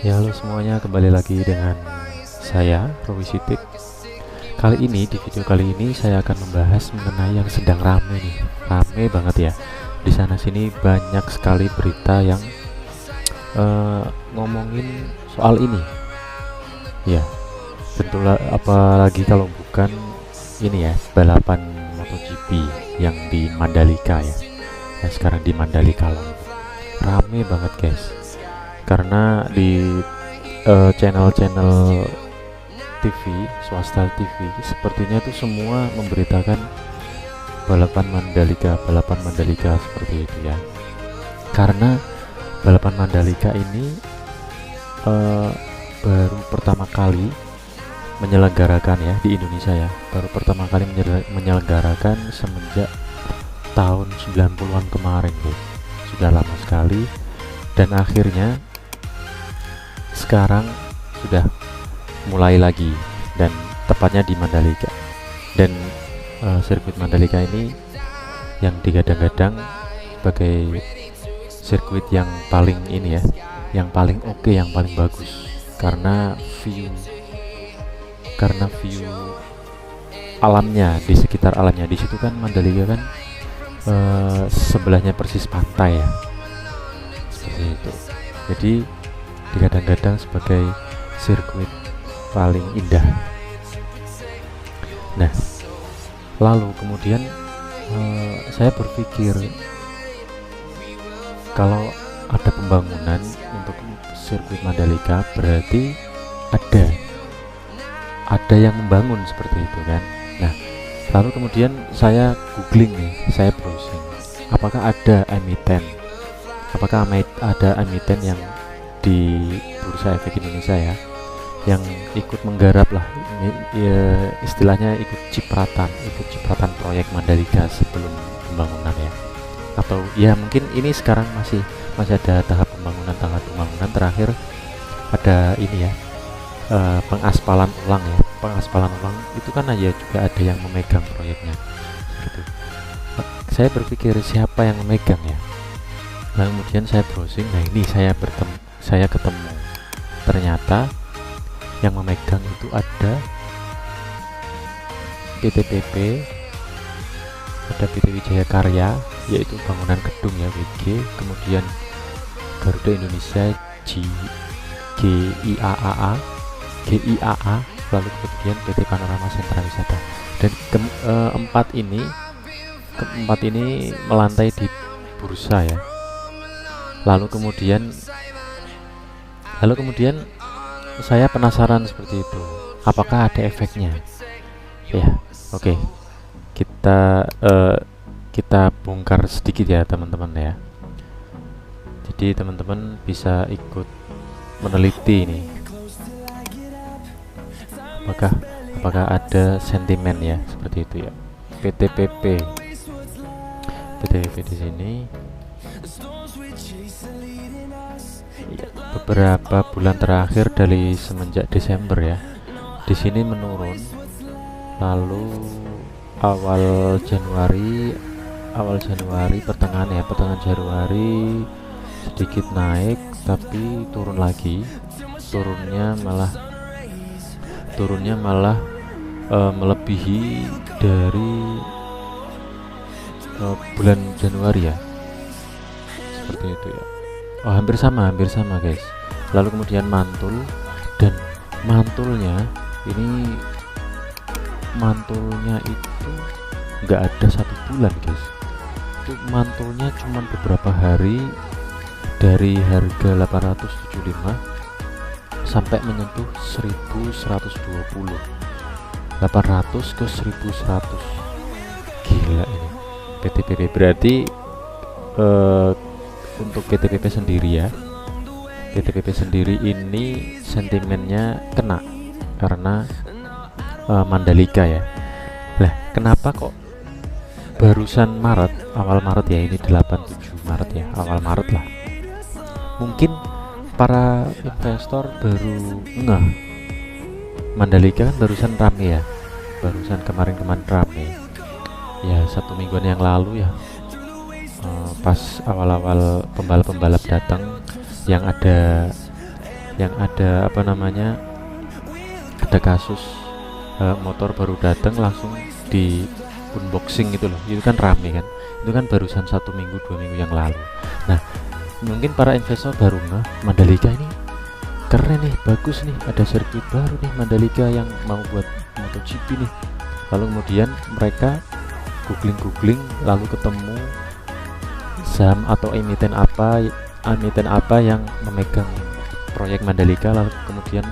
Ya, halo semuanya, kembali lagi dengan saya Rowi Sidik. Kali ini, di video kali ini saya akan membahas mengenai yang sedang rame nih. Rame banget ya. Di sana sini banyak sekali berita yang ngomongin soal ini. Ya, tentulah apalagi kalau bukan ini ya, balapan MotoGP yang di Mandalika ya. Yang sekarang di Mandalika Lombok. Rame banget, guys. Karena di channel-channel TV, swasta TV, sepertinya itu semua memberitakan balapan Mandalika seperti itu ya. Karena balapan Mandalika ini baru pertama kali menyelenggarakan ya di Indonesia ya. Baru pertama kali menyelenggarakan semenjak tahun 90-an kemarin, guys. Sudah lama sekali dan akhirnya sekarang sudah mulai lagi, dan tepatnya di Mandalika. Dan sirkuit Mandalika ini yang digadang-gadang sebagai sirkuit yang paling ini ya, yang paling oke, yang paling bagus karena view alamnya, di sekitar alamnya. Di situ kan Mandalika kan sebelahnya persis pantai ya, seperti itu. Jadi digadang-gadang sebagai sirkuit paling indah. Nah, lalu kemudian saya berpikir kalau ada pembangunan untuk sirkuit Mandalika, berarti ada yang membangun seperti itu kan. Nah, lalu kemudian saya googling nih, saya browsing, apakah ada emiten yang di Bursa Efek Indonesia ya, yang ikut menggarap lah, ini ya, istilahnya ikut cipratan proyek Mandalika sebelum pembangunan ya. Atau ya mungkin ini sekarang masih ada tahap pembangunan terakhir, ada ini ya, pengaspalan ulang itu kan aja juga ada yang memegang proyeknya gitu. Saya berpikir siapa yang memegang ya. Nah, kemudian saya browsing, nah ini saya ketemu ternyata yang memegang itu ada PT Wijaya Karya, yaitu bangunan gedung ya, WG, kemudian Garuda Indonesia, GIAA, lalu kemudian PT Panorama Sentra Wisata. Dan keempat ini melantai di bursa ya. Lalu kemudian saya penasaran seperti itu, apakah ada efeknya ya. Oke, kita bongkar sedikit ya teman-teman ya. Jadi teman-teman bisa ikut meneliti ini, apakah ada sentimen ya seperti itu ya. PTPP di sini ya, beberapa bulan terakhir dari semenjak Desember ya, di sini menurun, lalu awal Januari pertengahan Januari sedikit naik, tapi turun lagi. Turunnya malah melebihi dari bulan Januari ya, seperti itu ya. Oh, hampir sama guys. Lalu kemudian mantul, dan mantulnya itu nggak ada 1 bulan guys. Itu mantulnya cuma beberapa hari, dari harga 875 sampai menyentuh 1120, 800 ke 1100. Gila ini PTPP. Berarti untuk PTPP sendiri ini sentimennya kena karena Mandalika ya. Lah, kenapa kok barusan awal Maret ya, ini 87 Maret ya, awal Maret lah. Mungkin para investor baru ngeh, Mandalika kan barusan rame ya, kemarin rame ya, 1 mingguan yang lalu ya, pas awal-awal pembalap-pembalap datang, yang ada apa namanya, ada kasus motor baru datang langsung di unboxing gitu loh, itu kan rame kan, itu kan barusan 1 minggu 2 minggu yang lalu. Nah, mungkin para investor baru Mandalika ini keren nih, bagus nih, ada sirkuit baru nih Mandalika yang mau buat MotoGP nih. Lalu kemudian mereka googling lalu ketemu saham atau emiten apa yang memegang proyek Mandalika, lalu kemudian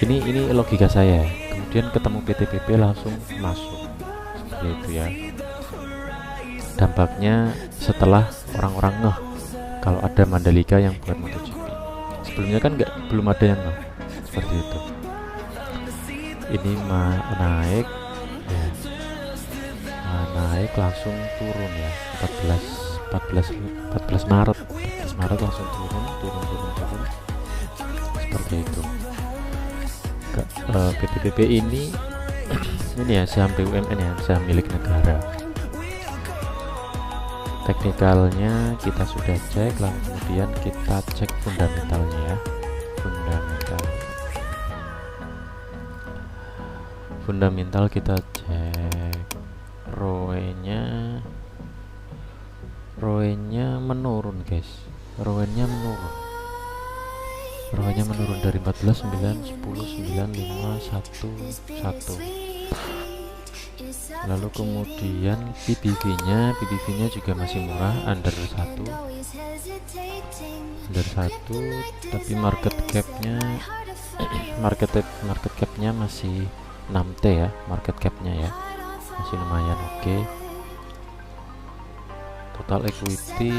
ini logika saya ya. Kemudian ketemu PTPP langsung masuk seperti itu ya. Dampaknya setelah orang-orang ngeh kalau ada Mandalika yang buat MotoGP. Sebelumnya kan belum ada yang ngeh seperti itu. Ini naik ya. Naik langsung turun ya. 14 Maret langsung turun seperti itu. PTPP ini ya saham BUMN ya, saham milik negara. Teknikalnya kita sudah cek, lalu kemudian kita cek fundamentalnya ya. Fundamental kita cek. ROE-nya menurun guys, ROE-nya menurun dari 14, 9, 10, 9, 5, 1, 1. Lalu kemudian PBV-nya juga masih murah, under 1, tapi market cap-nya masih 6T ya, market cap-nya ya, masih lumayan oke. Total equity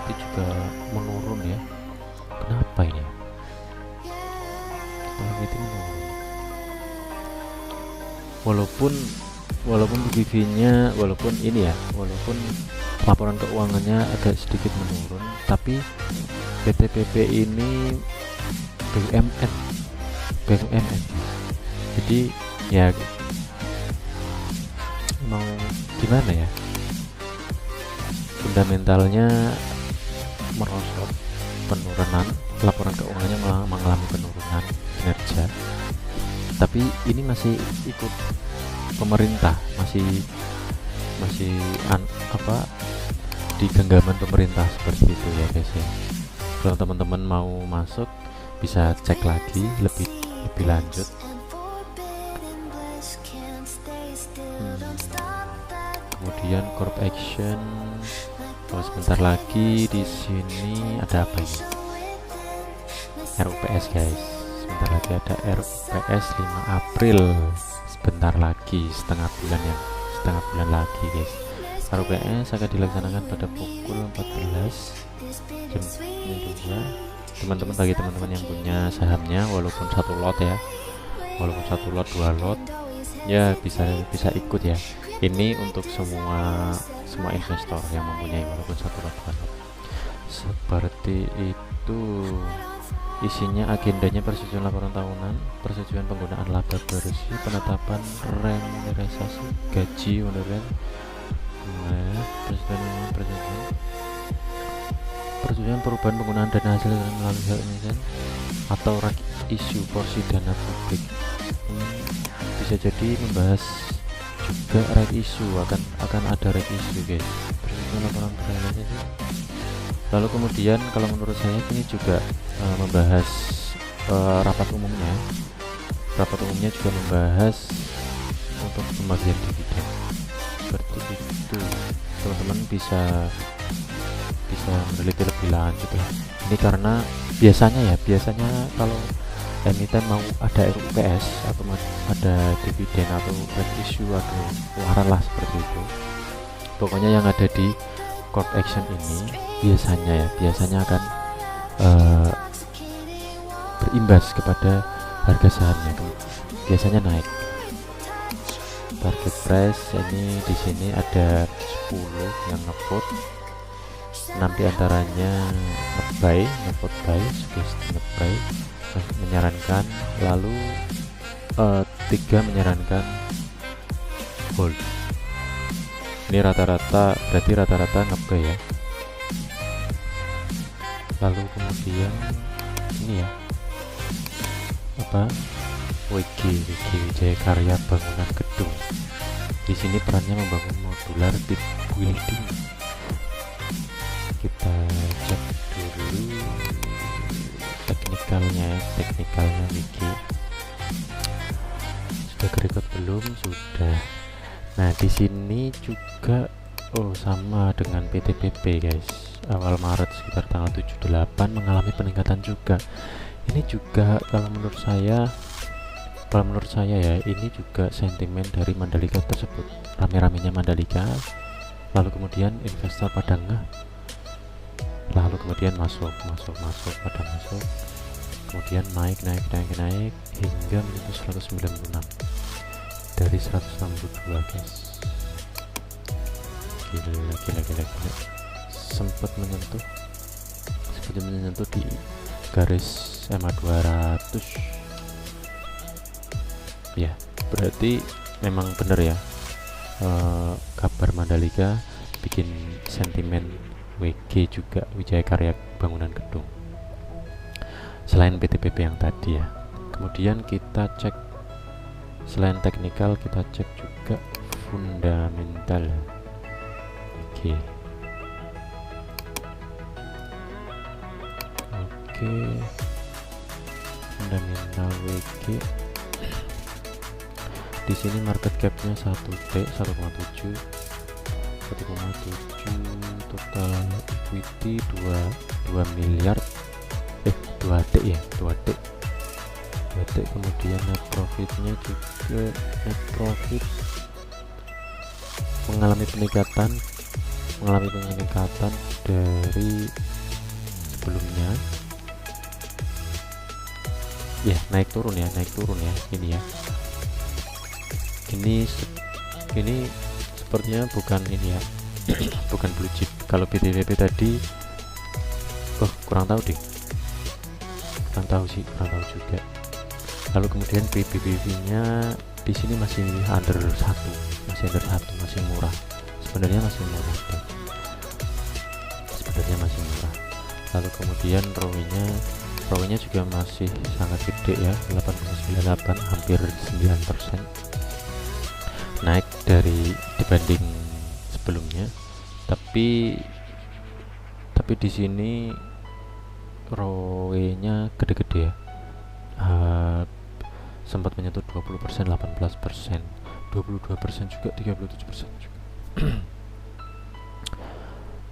juga menurun ya. Kenapa ini? Total equity menurun. Walaupun PBV-nya, walaupun laporan keuangannya agak sedikit menurun, tapi PTPP ini BUMN. Jadi ya mau gimana ya? Fundamentalnya merosot, penurunan, laporan keuangannya mengalami penurunan kinerja. Tapi ini masih ikut pemerintah, masih di genggaman pemerintah seperti itu ya guys ya. Kalau teman-teman mau masuk bisa cek lagi lebih lanjut. Kemudian corp action. Sebentar lagi di sini ada apa ini? RUPS guys. Sebentar lagi ada RUPS 5 April. Sebentar lagi, setengah bulan lagi guys. RUPS akan dilaksanakan pada pukul 14 jam 2. Teman-teman, bagi teman-teman yang punya sahamnya, walaupun 1 lot 2 lot ya bisa ikut ya. Ini untuk semua investor yang mempunyai walaupun 1 lot 2 lot. Seperti itu. Isinya agendanya persetujuan laporan tahunan, persetujuan penggunaan laba bersih, penetapan remunerasi gaji honorer, persetujuan perubahan penggunaan dana hasil melalui hal ini atau isu porsi dana publik. Bisa jadi membahas juga right issue, akan ada right issue guys. Persetujuan laporan peralihan. Lalu kemudian kalau menurut saya ini juga membahas rapat umumnya juga membahas untuk pembagian dividen seperti itu. Teman-teman bisa meneliti lebih lanjut lah. Ini karena biasanya kalau emiten mau ada RUPS atau ada dividen atau right issue atau waran lah seperti itu, pokoknya yang ada di corp action ini biasanya akan berimbas kepada harga sahamnya, biasanya naik. Target price ini di sini ada 10 yang ngevote, 6 diantaranya ngevote buy, sugesti ngebuy, menyarankan, lalu 3 menyarankan hold. Ini rata-rata, berarti rata-rata nge-buy ya. Lalu kemudian ini ya, apa, Wijaya Karya Bangunan Gedung. Di sini perannya membangun modular tip building. Kita cek dulu teknikalnya Wiki. Sudah kerekod belum? Sudah. Nah, di sini juga sama dengan PTPP guys. Awal Maret sekitar tanggal 7-8 mengalami peningkatan juga. Ini juga kalau menurut saya ya, ini juga sentimen dari Mandalika tersebut. Rame-ramenya Mandalika, lalu kemudian investor pada ngeh, lalu kemudian masuk, kemudian naik hingga menyentuh 196 dari 162 guys. Gila. sempat menyentuh di garis SMA 200 ya. Berarti memang bener ya, kabar Mandalika bikin sentimen WG juga, Wijaya Karya Bangunan Gedung, selain PTPP yang tadi ya. Kemudian kita cek, selain teknikal kita cek juga fundamental. Oke, fundamental WG. Di sini market capnya 1T 1,7, total equity 2 miliar, 2T ya, 2T. Kemudian net profitnya juga, net profit mengalami peningkatan dari sebelumnya ya, naik turun ya ini ya. Ini sepertinya bukan ini ya, bukan blue chip. Kalau BTWP tadi kurang tahu juga. Lalu kemudian PBBV nya di sini masih under 1, masih murah. Sebenarnya masih murah. Lalu kemudian ROE-nya juga masih sangat gede ya, 8,98, hampir 9%. Naik dibanding sebelumnya. Tapi di sini ROE-nya gede-gede ya. Sempat menyentuh 20%, 18%, 22% juga, 37% juga.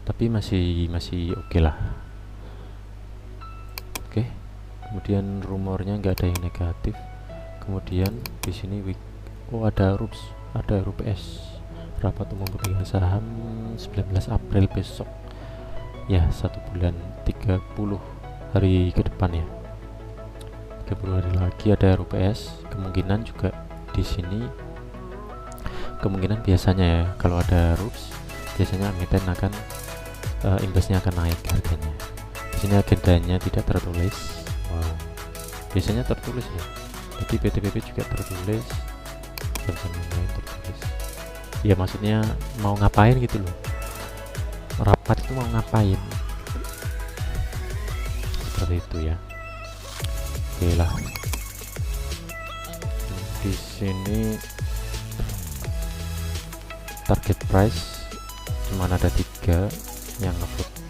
Tapi masih oke lah. Oke. Kemudian rumornya nggak ada yang negatif. Kemudian di sini ada RUPS, rapat umum pemegang saham 19 April besok ya, 1 bulan 30 hari ke depan ya, 30 hari lagi ada RUPS. Kemungkinan juga di sini, kemungkinan biasanya ya, kalau ada RUPS biasanya emiten akan imbasnya akan naik harganya. Di sini agendanya tidak tertulis. Wow, biasanya tertulis ya. Jadi PTPP juga tertulis, dan lain tertulis. Ya maksudnya mau ngapain gitu loh. Rapat itu mau ngapain? Seperti itu ya. Oke lah. Di sini target price cuma ada 3 yang ngevote,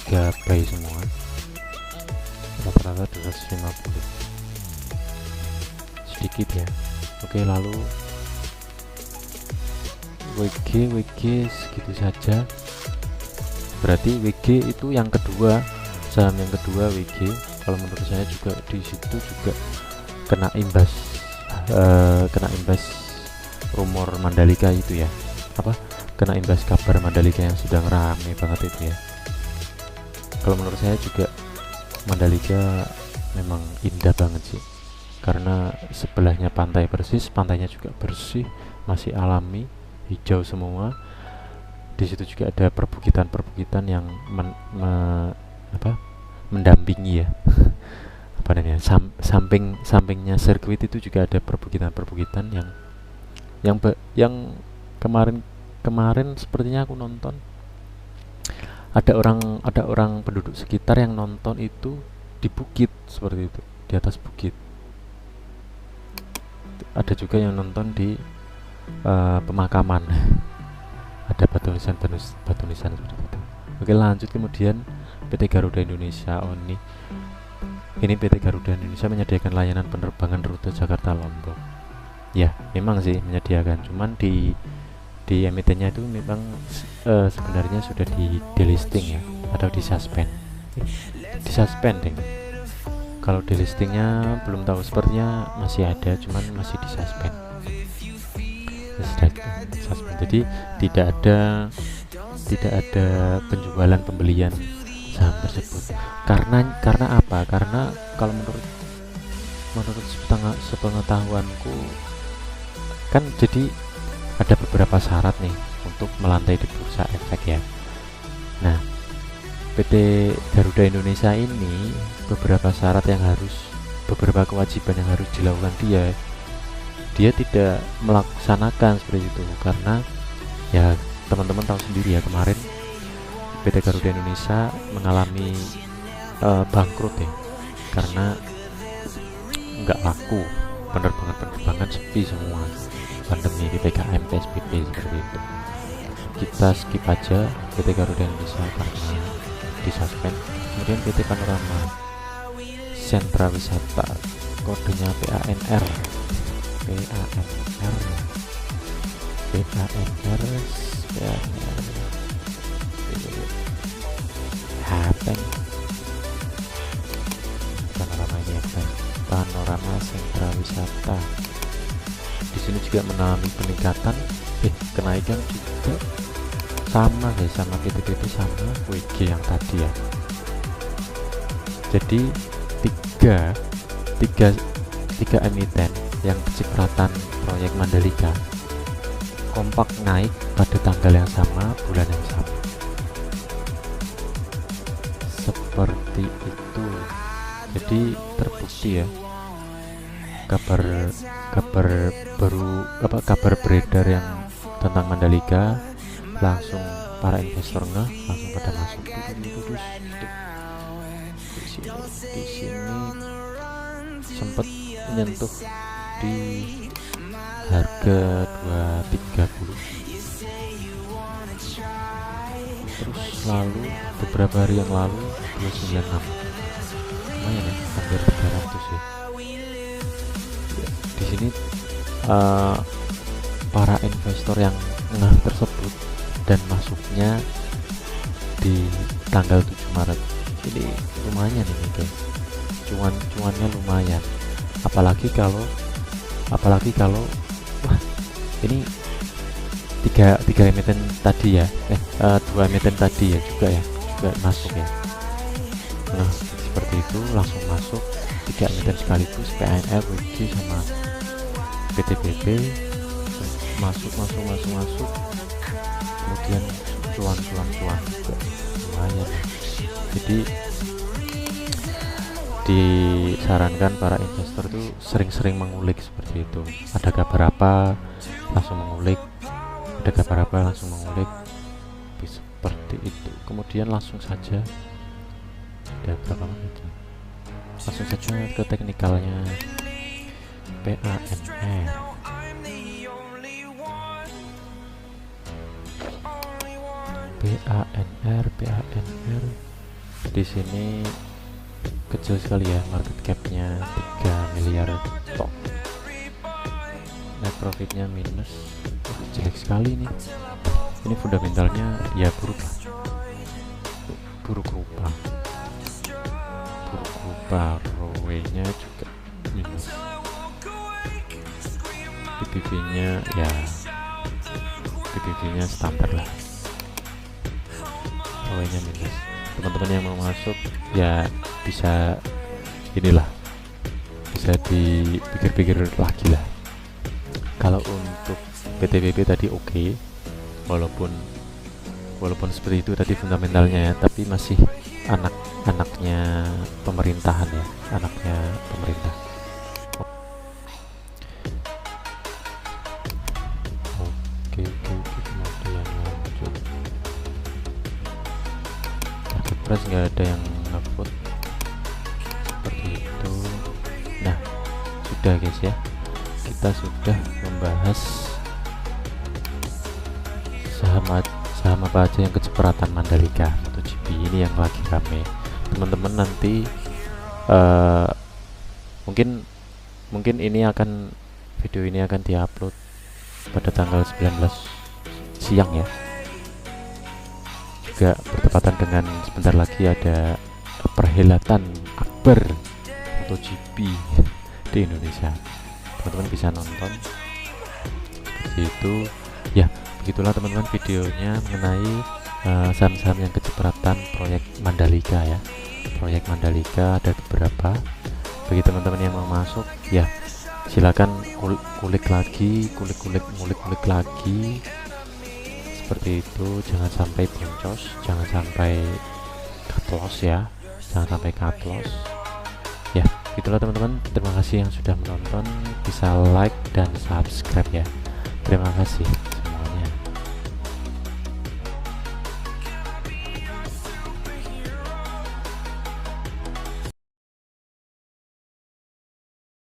3 buy semua, rata-rata 250, sedikit ya. Oke, lalu WG segitu saja. Berarti WG itu yang kedua, saham yang kedua WG. Kalau menurut saya juga di situ juga kena imbas rumor Mandalika itu ya, kena imbas kabar Mandalika yang sedang rame banget itu ya. Kalau menurut saya juga Mandalika memang indah banget sih, karena sebelahnya pantai persis, pantainya juga bersih, masih alami, hijau semua. Di situ juga ada perbukitan yang mendampingi ya. Apa namanya, sampingnya sirkuit itu juga ada perbukitan yang kemarin kemarin sepertinya aku nonton ada orang penduduk sekitar yang nonton itu di bukit seperti itu, di atas bukit. Ada juga yang nonton di pemakaman. Ada batu nisan seperti itu. Oke, lanjut. Kemudian PT Garuda Indonesia. Ini PT Garuda Indonesia menyediakan layanan penerbangan rute Jakarta Lombok. Ya, memang sih menyediakan, cuman di emitennya itu memang sebenarnya sudah di delisting ya, atau di suspend. Ding. Kalau delistingnya belum tahu, sepertinya masih ada, cuman masih di suspend. Jadi tidak ada penjualan pembelian saham tersebut. Karena apa? Karena kalau menurut sepengetahuanku kan, jadi ada beberapa syarat nih untuk melantai di bursa efek ya. Nah, PT Garuda Indonesia ini beberapa kewajiban yang harus dilakukan dia tidak melaksanakan seperti itu, karena ya teman-teman tahu sendiri ya, kemarin PT Garuda Indonesia mengalami bangkrut ya, karena nggak laku, penerbangan sepi semua, pandemi, PPKM, PSBB seperti itu. Kita skip aja PT Garuda Indonesia karena disuspend. Kemudian PT Panorama Sentra Wisata, kodenya PANR Happen Panorama ini apa? Panorama Sentra Wisata. Di sini juga mengalami peningkatan, kenaikan juga sama guys, sama PT sama WG yang tadi ya. Jadi tiga emiten yang kecipratan proyek Mandalika kompak naik pada tanggal yang sama, bulan yang sama, seperti itu. Jadi terbukti ya, kabar beredar yang tentang Mandalika, langsung para investor langsung pada masuk. Di sini sempat menyentuh di harga 230, terus lalu beberapa hari yang lalu 296, lumayan ya, hampir 300 ya. Di sini para investor yang tersebut dan masuknya di tanggal 7 Maret ini lumayan ini guys, cuannya lumayan, apalagi kalau wah, ini tiga emiten tadi ya, dua emiten tadi ya juga masuk ya. Nah, seperti itu langsung masuk 3 emiten sekaligus, PANR, WG sama PTBP masuk, kemudian cuan juga lumayan. Jadi disarankan para investor tuh sering-sering mengulik seperti itu. Ada kabar apa langsung mengulik, seperti itu. Kemudian langsung saja, ada berapa menit ya? Langsung saja ke teknikalnya. PANR di sini kecil sekali ya, market capnya 3 miliar tok, net profitnya minus. Jelek sekali nih, ini fundamentalnya ya buruk rupa, ROE nya juga minus, PBV nya standar lah, ROE nya minus. Teman-teman yang mau masuk ya bisa dipikir-pikir lagi lah. Kalau untuk PTBP tadi oke, walaupun seperti itu tadi fundamentalnya ya, tapi masih anaknya pemerintahan ya, anaknya pemerintah. Oke, kemudian refresh nggak ada yang ngevote seperti itu. Nah, sudah guys ya, kita sudah membahas saham apa aja yang kecipratan Mandalika MotoGP ini yang lagi rame. Teman-teman nanti mungkin ini video ini akan diupload pada tanggal 19 siang ya, juga bertepatan dengan sebentar lagi ada perhelatan akbar MotoGP di Indonesia. Teman-teman bisa nonton seperti itu ya. Begitulah teman-teman videonya mengenai saham-saham yang kecipratan proyek Mandalika ya. Proyek Mandalika ada beberapa. Bagi teman-teman yang mau masuk ya, silakan kulik lagi, ngulik lagi seperti itu. Jangan sampai boncos, jangan sampai cut loss ya, jangan sampai cut loss ya. Itulah teman-teman, terima kasih yang sudah menonton, bisa like dan subscribe ya. Terima kasih.